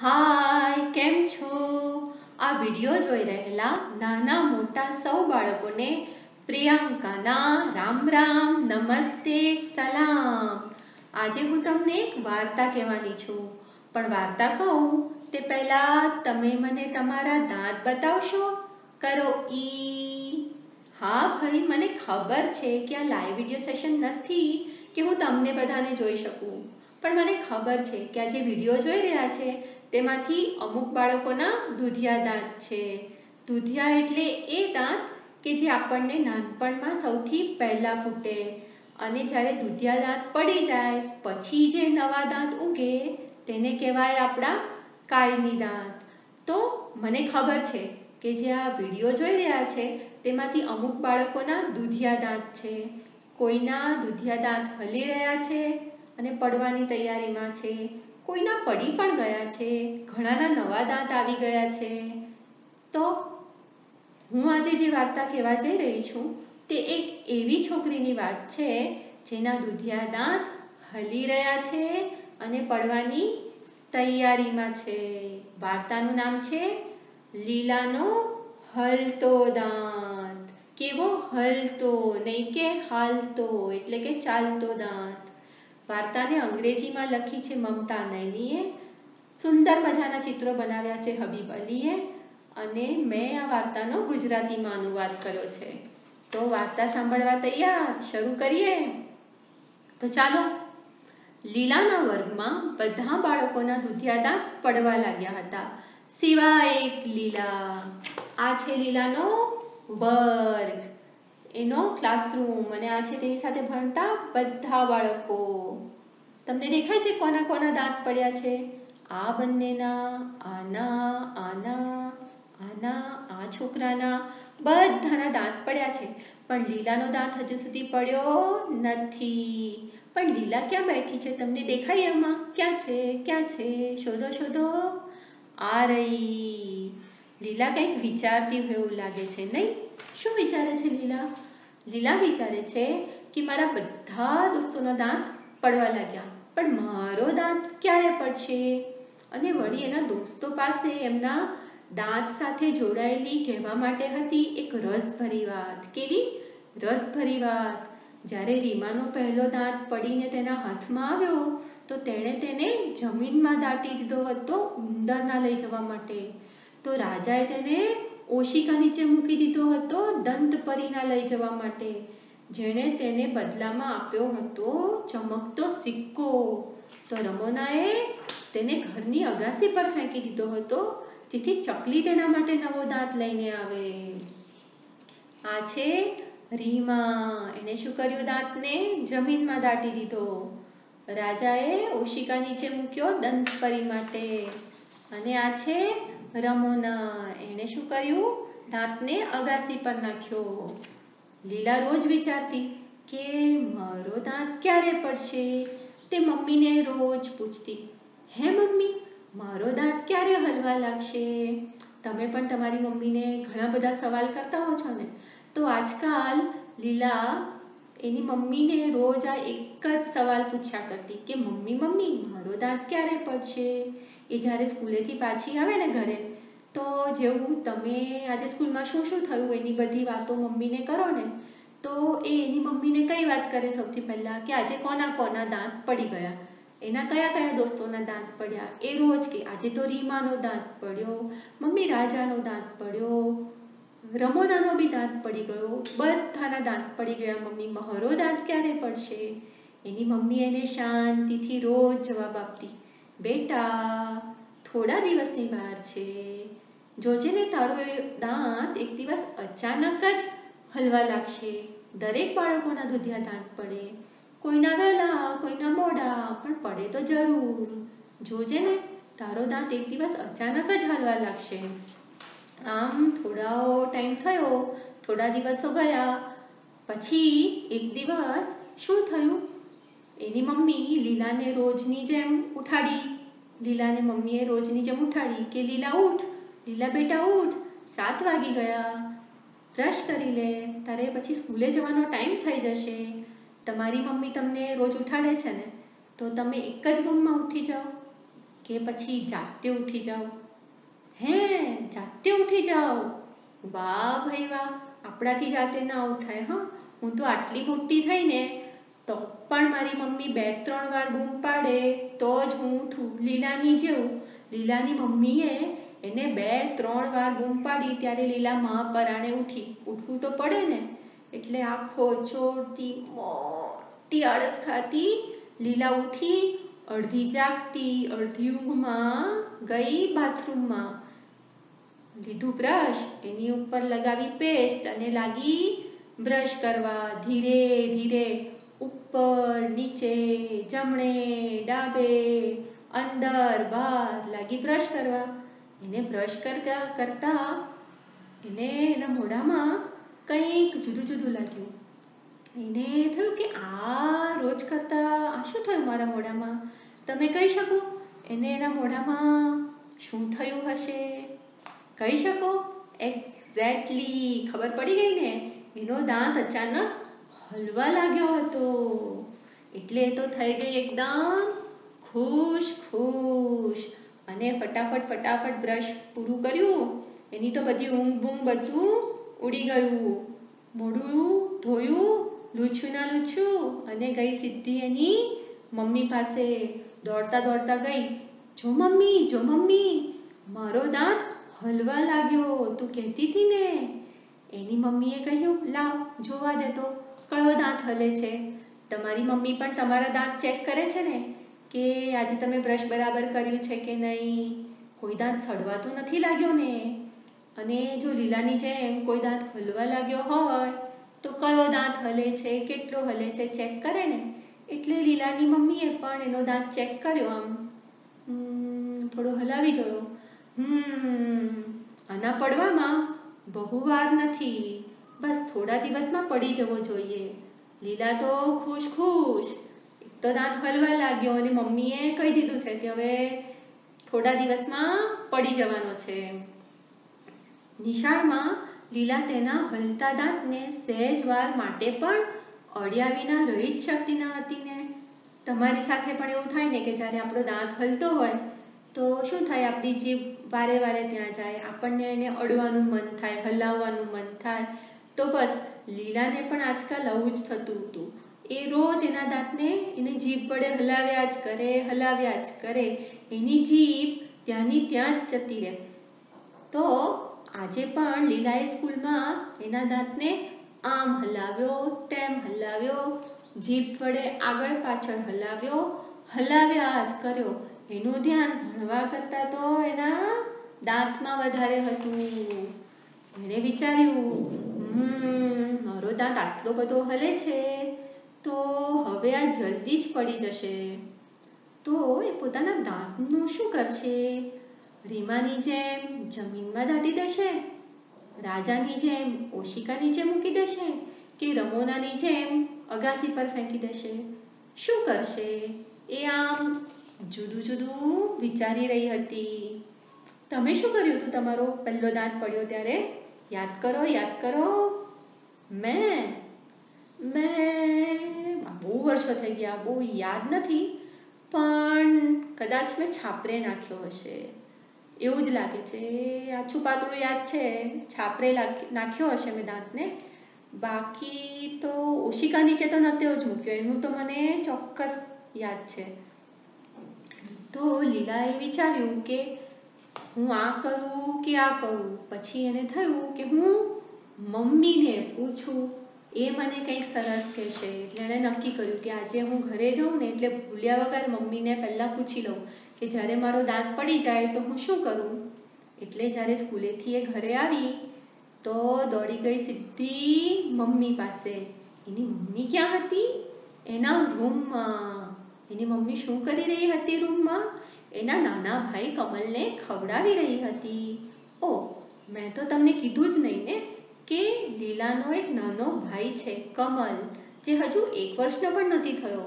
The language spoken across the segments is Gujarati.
હાય, કેમ છો? આ વિડિયો જોઈ રહેલા નાના મોટા સૌ બાળકોને પ્રિયંકાના રામ રામ, નમસ્તે, સલામ. આજે હું તમને એક વાર્તા કહેવાની છું. પણ વાર્તા કહું તે પહેલા તમે મને તમારા દાંત બતાવશો? કરો ઈ. હા ભાઈ, મને ખબર છે કે આ લાઈવ વિડિયો સેશન નથી કે હું તમને બધાને જોઈ શકું. પણ મને ખબર છે કે આ જે વિડિયો જોઈ રહ્યા છે તેમાંથી અમુક બાળકોના દૂધિયા દાંત છે. દૂધિયા એટલે એ દાંત કે જે આપણને નાનપણમાં સૌથી પહેલાં ફૂટે અને જ્યારે દૂધિયા દાંત પડી જાય પછી જે નવા દાંત ઉગે તેને કહેવાય આપણા કાયમી દાંત. તો મને ખબર છે કે જે આ વિડિયો જોઈ રહ્યા છે તેમાંથી અમુક બાળકોના દૂધિયા દાંત છે. કોઈના દૂધિયા દાંત હલી રહ્યા છે અને પડવાની તૈયારીમાં છે. કોઈના પડી પણ ગયા છે, ઘણાના નવા દાંત આવી ગયા છે. તો હું આજે જે વાર્તા કહેવા જઈ રહી છું તે એક એવી છોકરીની વાત છે જેના દૂધિયા દાંત હલી રહ્યા છે અને પડવાની તૈયારીમાં છે. વાર્તાનું નામ છે લીલાનો હલતો દાંત. કેવો હલતો, નહીં કે હાલતો એટલે કે ચાલતો દાંત. વાર્તાને અંગ્રેજીમાં લખી છે મમતા નૈનીએ. સુંદર મજાના ચિત્રો બનાવ્યા છે હબીબ અલીએ અને મેં આ વાર્તાનો ગુજરાતીમાં અનુવાદ કર્યો છે. તો વાર્તા સાંભળવા તૈયાર? શરૂ કરીએ. તો ચાલો. લીલાના વર્ગમાં બધા બાળકોના દૂધિયા દાંત પડવા લાગ્યા હતા સિવાય એક લીલા. આ છે લીલાનો વર્ગ, એનો ક્લાસરૂમ અને આ છે તેની સાથે ભણતા બધા બાળકો. તમને દેખાય છે કોના કોના દાંત પડ્યા છે? આ બંનેના, આના, આના, આના, આ છોકરાના, બધાના દાંત પડ્યા છે. પણ લીલાનો દાંત હજુ સુધી પડ્યો નથી. પણ લીલા ક્યાં બેઠી છે? તમને દેખાય એમાં? ક્યાં છે? ક્યાં છે? શોધો શોધો. આ રહી. લીલા કંઈક વિચારતી હોય એવું લાગે છે, નહીં? શું વિચારે છે લીલા? લીલા વિચારે છે કે મારા બધા દોસ્તોના દાંત પડવા લાગ્યા, પણ મારો દાંત ક્યારે પડશે? અને વળી એના દોસ્તો પાસે એમના દાંત સાથે જોડાયેલી કહેવા માટે હતી એક રસભરી વાત. કેવી રસભરી વાત! જ્યારે રીમાનો પહેલો દાંત પડીને તેના હાથમાં આવ્યો તો તેણે તેને જમીનમાં દાટી દીધો હતો ઉંદરના લઈ જવા માટે. તો રાજાએ તેને ઓશિકા નીચે મૂકી દીધો હતો દંતપરીના લઈ જવા માટે, જેણે તેને બદલામાં આપ્યો હતો ચમકતો સિક્કો. તો રમોનાએ તેને ઘરની અગાસી પર ફેંકી દીધો હતો જેથી ચકલી તેના માટે નવો દાંત લઈને આવે. આ છે રીમા. એણે શું કર્યું? દાંતને જમીનમાં દાટી દીધો. રાજાએ ઓશિકા નીચે મૂક્યો દંતપરી માટે. અને આ છે રમોના. એણે શું કર્યું? દાંતને અગાસી પર નાખ્યો. લીલા રોજ વિચારતી કે મારો દાંત ક્યારે પડશે? તે મમ્મીને રોજ પૂછતી, હે મમ્મી, મારો દાંત ક્યારે હલવા લાગશે? તમે પણ તમારી મમ્મીને ઘણા બધા સવાલ કરતા હો છો ને? તો આજકાલ લીલા એની મમ્મીને રોજ આ એક જ સવાલ પૂછ્યા કરતી કે મમ્મી મમ્મી, મારો દાંત ક્યારે પડશે? એ જ્યારે સ્કૂલેથી પાછી આવે ને ઘરે, તો જેવું તમે આજે સ્કૂલમાં શું શું થયું એની બધી વાતો મમ્મીને કરો ને, તો એ એની મમ્મીને કઈ વાત કરે સૌથી પહેલાં? કે આજે કોના કોના દાંત પડી ગયા, એના કયા કયા દોસ્તોના દાંત પડ્યા. એ રોજ કે આજે તો રીમાનો દાંત પડ્યો, મમ્મી રાજાનો દાંત પડ્યો, રમોનાનો બી દાંત પડી ગયો, બધાના દાંત પડી ગયા મમ્મી, મારો દાંત ક્યારે પડશે? એની મમ્મી એને શાંતિથી રોજ જવાબ આપતી, બેટા થોડા દિવસની વાર છે, જોજે ને તારો એ દાંત એક દિવસ અચાનક જ હલવા લાગશે. દરેક બાળકોના દૂધિયા દાંત પડે, કોઈના વહેલા કોઈના મોડા, પણ પડે તો જરૂર. જોજે ને તારો દાંત એક દિવસ અચાનક જ હલવા લાગશે. આમ થોડો ટાઈમ થયો, થોડા દિવસો ગયા, પછી એક દિવસ શું થયું? એની મમ્મી લીલાને રોજની જેમ ઉઠાડી. લીલાને મમ્મીએ રોજની જેમ ઉઠાડી કે લીલા ઉઠ, લીલા બેટા ઉઠ, 7 વાગી ગયા, બ્રશ કરી લે, તારે પછી સ્કૂલે જવાનો ટાઈમ થઈ જશે. તમારી મમ્મી તમને રોજ ઉઠાડે છે ને, તો તમે એક જ બૂમમાં ઉઠી જાઓ કે પછી જાતે ઉઠી જાઓ? હે, જાતે ઉઠી જાઓ? વાહ ભાઈ વાહ, આપણાથી જાતે ના ઉઠાય. હા, હું તો આટલી મોટી થઈ ને તો પણ મારી મમ્મી 2-3 વાર બૂમ પાડે તો જ હું ઉઠું. લીલાની જેવું, લીલાની મમ્મીએ એને 2-3 વાર બૂમ પાડી ત્યારે લીલા પરાણે ઉઠવું તો પડે ને. એટલે આખો ચોરથી મોટી આળસ ખાતી લીલા ઉઠી, અડધી જાગતી અડધી ઊંઘમાં ગઈ બાથરૂમમાં, લીધું બ્રશ, એની ઉપર લગાવી પેસ્ટ અને લાગી બ્રશ કરવા. ધીરે ધીરે ઉપર નીચે જમણે ડાબે અંદર બહાર લાગી બ્રશ કરવા. એને બ્રશ કરતા એને એના મોઢામાં કંઈક જુદું જુદું લાગ્યું. એને થયું કે આ રોજ કરતાં આ શું થયું મારા મોઢામાં? તમે કહી શકો એને એના મોઢામાં શું થયું હશે? કહી શકો? એક્ઝેક્ટલી ખબર પડી ગઈ ને. એનો દાંત અચાનક હલવા લાગ્યો હતો. એટલે તો થઈ ગઈ એકદમ ખુશ અને ફટાફટ બ્રશ પૂરું કર્યું. એની તો બધી ઊંઘ બૂંઘ બધું ઉડી ગયું. મોઢું ધોયું, લૂછું ના લૂછું, અને ગઈ સીધી એની મમ્મી પાસે દોડતા ગઈ. જો મમ્મી, મારો દાંત હલવા લાગ્યો, તું કહેતી હતી ને. એની મમ્મીએ કહ્યું, લાવ જોવા દે તો કયો દાંત હલે છે. તમારી મમ્મી પણ તમારા દાંત ચેક કરે છે ને કે આજે તમે બ્રશ બરાબર કર્યું છે કે નહીં. કોઈ દાંત સડવા તો નથી લાગ્યો ને. અને જો લીલાની જેમ કોઈ દાંત હલવા લાગ્યો હોય તો કયો દાંત હલે છે, કેટલો હલે છે ચેક કરે ને. એટલે લીલાની મમ્મીએ પણ એનો દાંત ચેક કર્યો. આમ થોડો હલાવી જોયો. આના પડવામાં બહુ વાર નથી, બસ થોડા દિવસમાં પડી જવો જોઈએ. લીલા તો ખુશ. એક તો દાંત હલવા લાગ્યો અને મમ્મીએ કહી દીધું છે કે હવે થોડા દિવસમાં પડી જવાનો છે. નિશાળમાં લીલા તેના હલતા દાંતને સહેજ વાર માટે પણ અડ્યા વિના રહી જ શકતી ન હતી ને. તમારી સાથે પણ એવું થાય ને કે જ્યારે આપણો દાંત હલતો હોય તો શું થાય, આપણી જીભ વારે ત્યાં જાય, આપણને એને અડવાનું મન થાય, હલાવવાનું મન થાય. તો બસ લીલાને પણ આજકાલ આવું જ થતું હતું. એ રોજ એના દાંતને એને જીભ વડે હલાવ્યા જ કરે. એની જીભ ત્યાંની ત્યાં જ જતી રહે. તો આજે પણ લીલાએ સ્કૂલમાં એના દાંતને આમ હલાવ્યો, તેમ હલાવ્યો, જીભ વડે આગળ પાછળ હલાવ્યા જ કર્યો. એનું ધ્યાન ભણવા કરતાં તો એના દાંતમાં વધારે હતું. એણે વિચાર્યું, મારો દાંત આટલો બધો હલે છે તો હવે આ જલ્દી જ પડી જશે. તો એ પોતાના દાંતનું શું કરશે? રીમાની જેમ જમીનમાં દાટી દેશે, રાજાની જેમ ઓશિકા નીચે મૂકી દેશે, કે રમોનાની જેમ અગાસી પર ફેંકી દેશે? શું કરશે? એ આમ જુદું વિચારી રહી હતી. તમે શું કર્યું હતું તમારો પહેલો દાંત પડ્યો ત્યારે? યાદ કરો. મેં બહુ વર્ષો થઈ ગયા, બહુ યાદ નથી, પણ કદાચ મેં છાપરે નાખ્યો હશે એવું જ લાગે છે. આછું પાતળું યાદ છે, છાપરે નાખ્યો હશે મેં દાંતને. બાકી તો ઓશિકા નીચે તો નહોતો જ મૂક્યો, એનું તો મને ચોક્કસ યાદ છે. તો લીલાએ વિચાર્યું કે હું આ કરું કે આ કરું. પછી એને થયું કે હું મમ્મીને પૂછું, એ મને કંઈક સરસ કહેશે. એટલે એણે નક્કી કર્યું કે આજે હું ઘરે જાઉં ને એટલે ભૂલ્યા વગર મમ્મીને પહેલાં પૂછી લઉં કે જ્યારે મારો દાંત પડી જાય તો હું શું કરું. એટલે જ્યારે સ્કૂલેથી એ ઘરે આવી તો દોડી ગઈ સીધી મમ્મી પાસે. એની મમ્મી ક્યાં હતી? એના રૂમમાં. એની મમ્મી શું કરી રહી હતી રૂમમાં? એના નાના ભાઈ કમલને ખવડાવી રહી હતી. મેં તો તમને કીધું જ નહીં ને કે લીલાનો એક નાનો ભાઈ છે કમલ, જે હજુ 1 વર્ષનો પણ નથી થયો.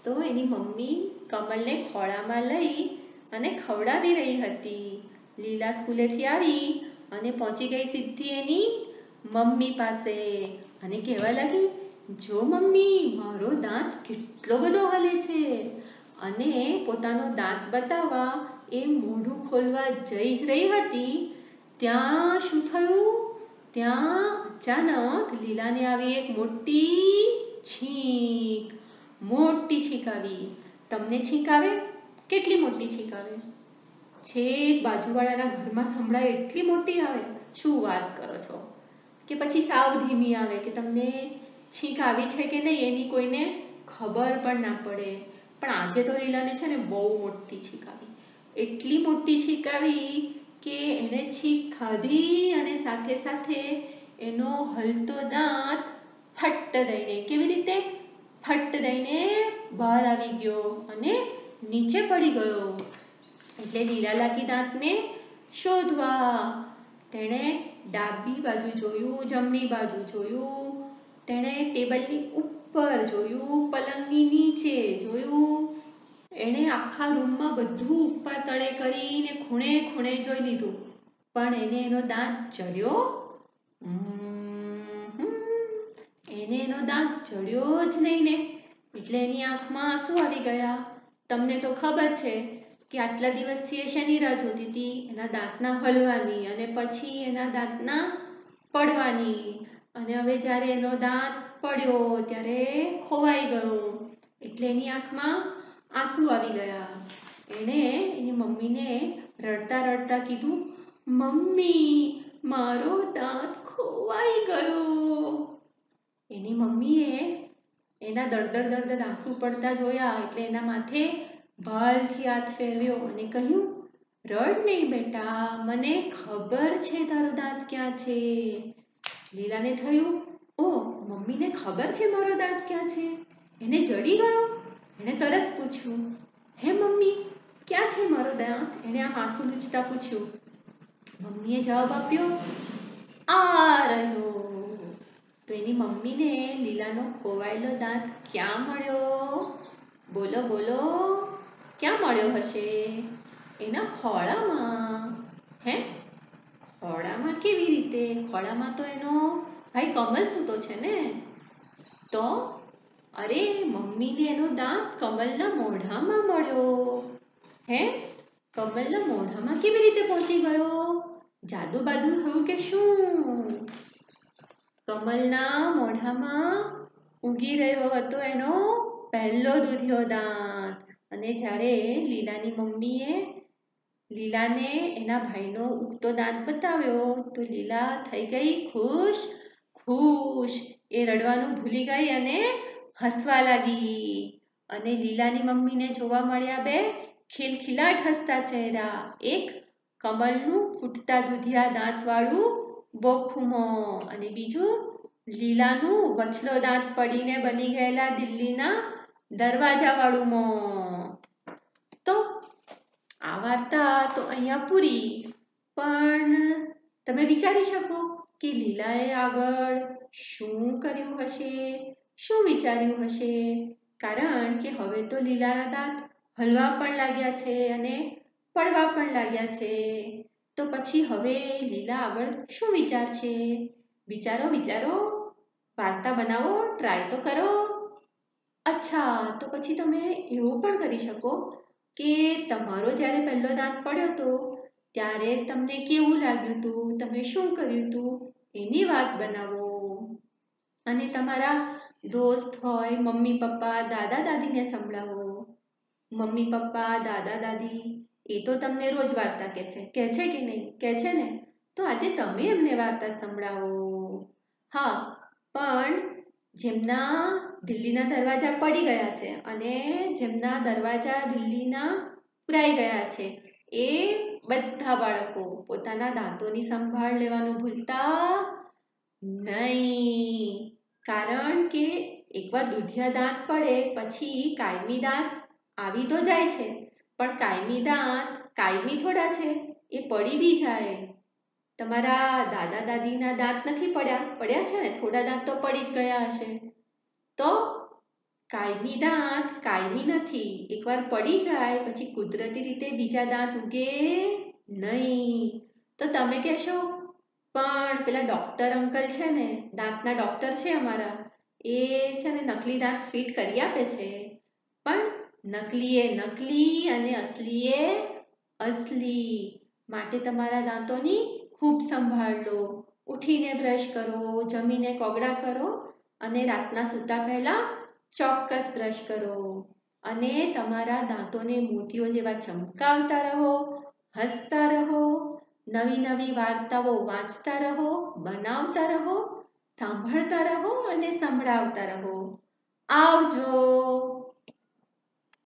તો એની મમ્મી કમલને ખોળામાં લઈ અને ખવડાવી રહી હતી. લીલા સ્કૂલેથી આવી અને પહોંચી ગઈ સીધી એની મમ્મી પાસે અને કહેવા લાગી, જો મમ્મી, મારો દાંત કેટલો બધો હલે છે. અને પોતાનો દાંત બતાવવા એ મોઢું ખોલવા જઈ જ રહી હતી ત્યાં શું થયું? ત્યાં અચાનક લીલાને આવી એક મોટી છીંક. મોટી છીંક આવી. તમને છીંક આવે? કેટલી મોટી છીંક આવે? છેક બાજુવાળાના ઘરમાં સંભળાય એટલી મોટી આવે? શું વાત કરો છો? કે પછી સાવ ધીમી આવે કે તમને છીંક આવી છે કે નહીં એની કોઈને ખબર પણ ના પડે? પણ આજે તો લીલાને છે ને બહુ મોટી છીંક આવી. એટલી મોટી છીંક આવી કે એણે છીંક ખાધી અને સાથે સાથે એનો હલતો દાંત ફટ દઈને, કેવી રીતે? ફટ દઈને બહાર આવી ગયો અને નીચે પડી ગયો. એટલે લીલા લાગી દાંતને શોધવા. તેણે ડાબી બાજુ જોયું, જમણી બાજુ જોયું, તેણે ટેબલની ઉપર જોયું, પલંગની નીચે જોયું, એણે આખા રૂમમાં બધું ઉપર તળે કરીને ખૂણે ખૂણે જોઈ લીધું, પણ એને એનો દાંત જડ્યો. એને એનો દાંત જડ્યો જ નહીં ને. એટલે એની આંખમાં આંસુ આવી ગયા. તમને તો ખબર છે કે આટલા દિવસથી એ શેની રાહ જોતી હતી? એના દાંતના હલવાની અને પછી એના દાંતના પડવાની. અને હવે જ્યારે એનો દાંત પડ્યો ત્યારે ખોવાઈ ગયો. એટલે એની આંખમાં આંસુ આવી ગયા. એણે એની મમ્મીને રડતા રડતા કીધું, મમ્મી, મારો દાંત ખોવાઈ ગયો. એની મમ્મીએ એના દળદળ દળદળ આંસુ પડતા જોયા એટલે એના માથે ભાલથી હાથ ફેરવ્યો અને કહ્યું, રડ નહીં બેટા, મને ખબર છે તારો દાંત ક્યાં છે. લીલાને થયું, ઓહ, મમ્મીને ખબર છે મારો દાંત ક્યાં છે. એને જડી ગયો. એણે તરત પૂછ્યું, હે મમ્મી, ક્યાં છે મારો દાંત? એણે આમ આંસુ લૂછતા પૂછ્યું. મમ્મીએ જવાબ આપ્યો, આ રહ્યો. તો એની મમ્મીને લીલાનો ખોવાયેલો દાંત ક્યાં મળ્યો? બોલો બોલો, ક્યાં મળ્યો હશે? એના ખોળામાં. હે? ખોળામાં કેવી રીતે? ખોળામાં તો એનો ભાઈ કમલ સૂતો છે ને. તો અરે, મમ્મીને એનો દાંત કમલના મોઢામાં મળ્યો. હે? કમલના મોઢામાં કેવી રીતે પહોંચી ગયો? જાદુ બાદુ થયું કે શું? કમલના મોઢામાં ઊગી રહ્યો હતો એનો પહેલો દૂધિયો દાંત. અને જ્યારે લીલાની મમ્મીએ લીલાને એના ભાઈનો ઉગતો દાંત બતાવ્યો તો લીલા થઈ ગઈ ખુશ ખુશ. એ રડવાનું ભૂલી ગઈ અને હસવા લાગી. અને લીલાની મમ્મીને જોવા મળ્યા બે ખિલખિલાટ હસતા ચહેરા. એક કમળનું ફૂટતા દૂધિયા દાંતવાળું બોખું મોં અને બીજું લીલાનું વચલો દાંત પડીને બની ગયેલા દિલ્હીના દરવાજાવાળું મોં. તો આ વાર્તા તો અહીંયા પૂરી. પણ તમે વિચારી શકો કે લીલાએ આગળ શું કર્યું હશે? શું વિચાર્યું હશે? કારણ કે હવે તો લીલાના દાંત હલવા પણ લાગ્યા છે અને પડવા પણ લાગ્યા છે. તો પછી હવે લીલા આગળ શું વિચારશે? વિચારો વિચારો, વાર્તા બનાવો, ટ્રાય તો કરો. અચ્છા, તો પછી તમે એવું પણ કરી શકો કે તમારો જ્યારે પહેલો દાંત પડ્યો હતો ત્યારે તમને કેવું લાગ્યું હતું, તમે શું કર્યું હતું એની વાત બનાવો. અને તમારા દોસ્ત હોય, મમ્મી પપ્પા, દાદા દાદીને સંભળાવો. મમ્મી પપ્પા, દાદા દાદી એ તો તમને રોજ વાર્તા કહે છે કે નહીં? કહે છે ને? તો આજે તમે એમને વાર્તા સંભળાવો. હા, પણ જેમના દિલ્હીના દરવાજા પડી ગયા છે અને જેમના દરવાજા દિલ્હીના પુરાઈ ગયા છે એ બધા બાળકો પોતાના દાંતોની સંભાળ લેવાનું ભૂલતા નહીં. કારણ કે એકવાર દૂધિયા દાંત પડે પછી કાયમી દાંત આવી તો જાય છે, પણ કાયમી દાંત કાયમી થોડા છે, એ પડી બી જાય. તમારા દાદા દાદીના દાંત નથી પડ્યા છે ને? થોડા દાંત તો પડી જ ગયા હશે. તો કાયમી દાંત કાયમી નથી. એકવાર પડી જાય પછી કુદરતી રીતે બીજા દાંત ઉગે નહીં. તો તમે કહેશો, પણ પેલા ડૉક્ટર અંકલ છે ને, દાંતના ડૉક્ટર છે અમારા, એ છે ને નકલી દાંત ફિટ કરી આપે છે. પણ નકલી એ નકલી અને અસલી એ અસલી. માટે તમારા દાંતોની ખૂબ સંભાળ લો. ઉઠીને બ્રશ કરો, જમીને કોગળા કરો અને રાતના સૂતા પહેલા ચોક્કસ બ્રશ કરો. અને તમારા દાંતોને મોતીઓ જેવા ચમકાવતા રહો, હસતા રહો, નવી નવી વાર્તાઓ વાંચતા રહો, બનાવતા રહો, સાંભળતા રહો અને સંભળાવતા રહો. આવજો.